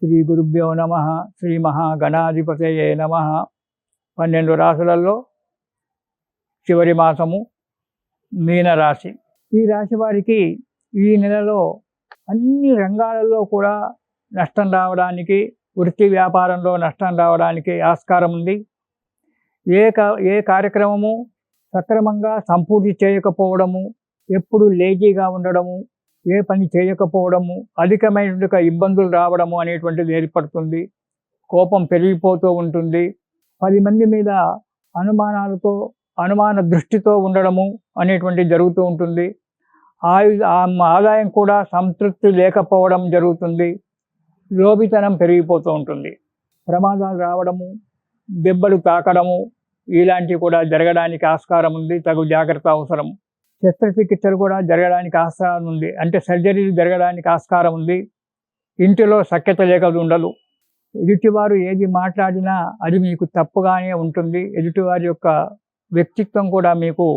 శ్రీ గురుభ్యో నమ. శ్రీ మహాగణాధిపతయే నమ. 12 రాశులలో చివరి మాసము మీనరాశి. ఈ రాశి వారికి ఈ నెలలో అన్ని రంగాలలో కూడా నష్టం రావడానికి, వృత్తి వ్యాపారంలో నష్టం రావడానికి ఆస్కారం ఉంది. ఏ కార్యక్రమము సక్రమంగా సంపూర్తి చేయకపోవడము, ఎప్పుడు లేజీగా ఉండడము, ఏ పని చేయకపోవడము, అధికమైన ఇబ్బందులు రావడము అనేటువంటిది ఏర్పడుతుంది. కోపం పెరిగిపోతూ ఉంటుంది. 10 మంది మీద అనుమాన దృష్టితో ఉండడము అనేటువంటిది జరుగుతూ ఉంటుంది. ఆదాయం కూడా సంతృప్తి లేకపోవడం జరుగుతుంది. లోభితనం పెరిగిపోతూ ఉంటుంది. ప్రమాదాలు రావడము, దెబ్బలు తాకడము ఇలాంటివి కూడా జరగడానికి ఆస్కారం ఉంది. తగు జాగ్రత్త అవసరం. శస్త్రచికిత్సలు కూడా జరగడానికి ఆస్కారం ఉంది. అంటే సర్జరీలు జరగడానికి ఆస్కారం ఉంది. ఇంటిలో సఖ్యత లేక ఉండదు. ఎదుటివారు ఏది మాట్లాడినా అది మీకు తప్పుగానే ఉంటుంది. ఎదుటివారి యొక్క వ్యక్తిత్వం కూడా మీకు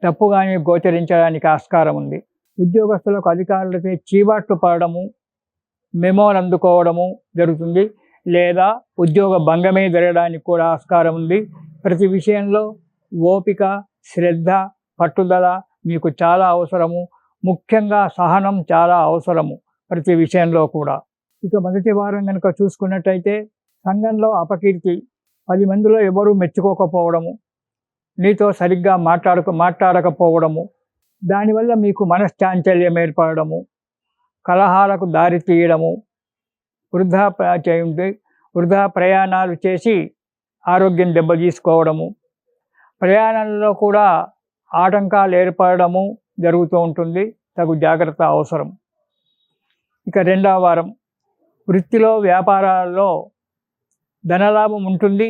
తప్పుగానే గోచరించడానికి ఆస్కారం ఉంది. ఉద్యోగస్తులకు అధికారులతో చీవాట్లు పడడము, మెమోలు అందుకోవడము జరుగుతుంది. లేదా ఉద్యోగ భంగమే జరగడానికి కూడా ఆస్కారం ఉంది. ప్రతి విషయంలో ఓపిక, శ్రద్ధ, పట్టుదల మీకు చాలా అవసరము. ముఖ్యంగా సహనం చాలా అవసరము ప్రతి విషయంలో కూడా. ఇక మొదటి వారం కనుక చూసుకున్నట్టయితే సంఘంలో అపకీర్తి, 10 మందిలో ఎవరూ మెచ్చుకోకపోవడము, నీతో సరిగ్గా మాట్లాడకపోవడము, దానివల్ల మీకు మనశ్చాంచల్యం ఏర్పడము, కలహాలకు దారి తీయడము, వృధా ప్రయాణాలు చేసి ఆరోగ్యం దెబ్బతీసుకోవడము, ప్రయాణంలో కూడా ఆటంకాలు ఏర్పడము జరుగుతూ ఉంటుంది. తగు జాగ్రత్త అవసరం. ఇక రెండవ వారం వృత్తిలో వ్యాపారాల్లో ధనలాభం ఉంటుంది.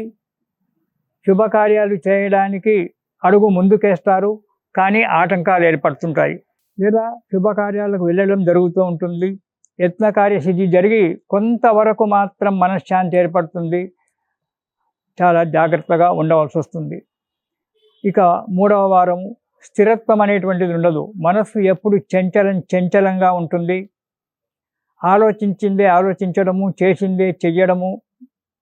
శుభకార్యాలు చేయడానికి అడుగు ముందుకేస్తారు, కానీ ఆటంకాలు ఏర్పడుతుంటాయి. లేదా శుభకార్యాలకు వెళ్ళడం జరుగుతూ ఉంటుంది. యత్నకార్యసిద్ధి జరిగి కొంతవరకు మాత్రం మనశ్శాంతి ఏర్పడుతుంది. చాలా జాగ్రత్తగా ఉండవలసి వస్తుంది. ఇక మూడవ వారం స్థిరత్వం అనేటువంటిది ఉండదు. మనస్సు ఎప్పుడు చంచలంగా ఉంటుంది. ఆలోచించిందే ఆలోచించడము, చేసిందే చెయ్యడము,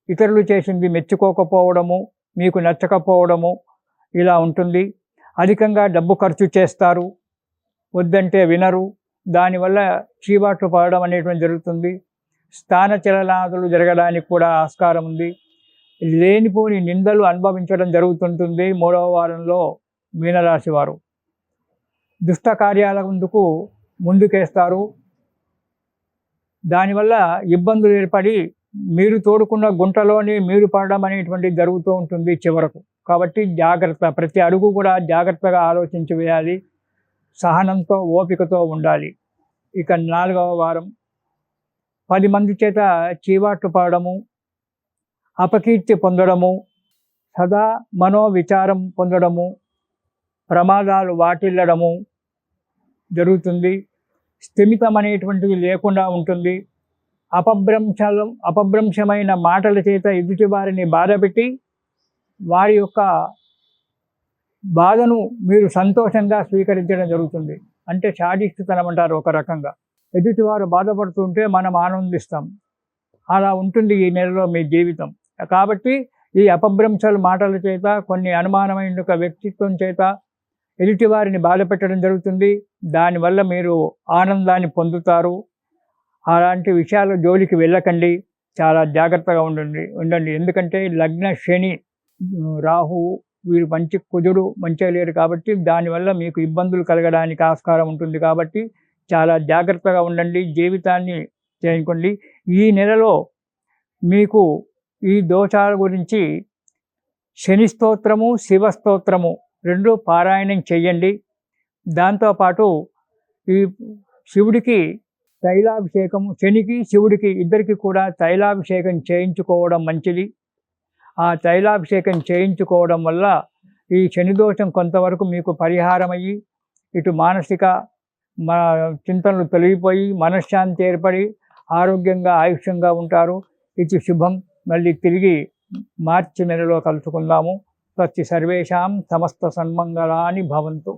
ఇతరులు చేసింది మెచ్చుకోకపోవడము, మీకు నచ్చకపోవడము ఇలా ఉంటుంది. అధికంగా డబ్బు ఖర్చు చేస్తారు, వద్దంటే వినరు. దానివల్ల చీవాట్లు పడడం అనేటువంటి జరుగుతుంది. స్థానచలనాదులు జరగడానికి కూడా ఆస్కారం ఉంది. లేనిపోని నిందలు అనుభవించడం జరుగుతుంటుంది. మూడవ వారంలో మీనరాశి వారు దుష్ట కార్యాల ముందుకేస్తారు. దానివల్ల ఇబ్బందులు ఏర్పడి మీరు తోడుకున్న గుంటలోని మీరు పడడం అనేటువంటిది జరుగుతూ ఉంటుంది చివరకు. కాబట్టి జాగ్రత్త, ప్రతి అడుగు కూడా జాగ్రత్తగా ఆలోచించి వేయాలి. సహనంతో, ఓపికతో ఉండాలి. ఇక 4వ వారం 10 మంది చేత చీవాట్లు పడడము, అపకీర్తి పొందడము, సదా మనోవిచారం పొందడము, ప్రమాదాలు వాటిల్లడము జరుగుతుంది. స్థిమితం అనేటువంటిది లేకుండా ఉంటుంది. అపభ్రంశమైన మాటల చేత ఎదుటి వారిని బాధపెట్టి వారి యొక్క బాధను మీరు సంతోషంగా స్వీకరించడం జరుగుతుంది. అంటే శాడిస్తుతనం అంటారు ఒక రకంగా. ఎదుటివారు బాధపడుతుంటే మనం ఆనందిస్తాం. అలా ఉంటుంది ఈ నెలలో మీ జీవితం. కాబట్టి ఈ అపభ్రంశాల మాటల చేత, కొన్ని అనుమానమైన వ్యక్తిత్వం చేత ఎదుటివారిని బాధపెట్టడం జరుగుతుంది. దానివల్ల మీరు ఆనందాన్ని పొందుతారు. అలాంటి విషయాల జోలికి వెళ్ళకండి. చాలా జాగ్రత్తగా ఉండండి. ఎందుకంటే లగ్న శని, రాహువు వీరు కుజుడు మంచిగా లేరు కాబట్టి దానివల్ల మీకు ఇబ్బందులు కలగడానికి ఆస్కారం ఉంటుంది. కాబట్టి చాలా జాగ్రత్తగా ఉండండి. జీవితాన్ని చేయండి. ఈ నెలలో మీకు ఈ దోషాల గురించి శని స్తోత్రము, శివ స్తోత్రము 2 పారాయణం చెయ్యండి. దాంతోపాటు ఈ శివుడికి తైలాభిషేకము, శనికి శివుడికి ఇద్దరికి కూడా తైలాభిషేకం చేయించుకోవడం మంచిది. ఆ తైలాభిషేకం చేయించుకోవడం వల్ల ఈ శని దోషం కొంతవరకు మీకు పరిహారమయ్యి ఇటు మానసిక చింతనలు తొలగిపోయి మనశ్శాంతి ఏర్పడి ఆరోగ్యంగా ఆయుష్యంగా ఉంటారు. ఇది శుభం. మళ్ళీ తిరిగి మార్చి నెలలో కలుసుకుందాము. తత్తి సర్వేషాం సమస్త సన్మంగళాని భవంతు.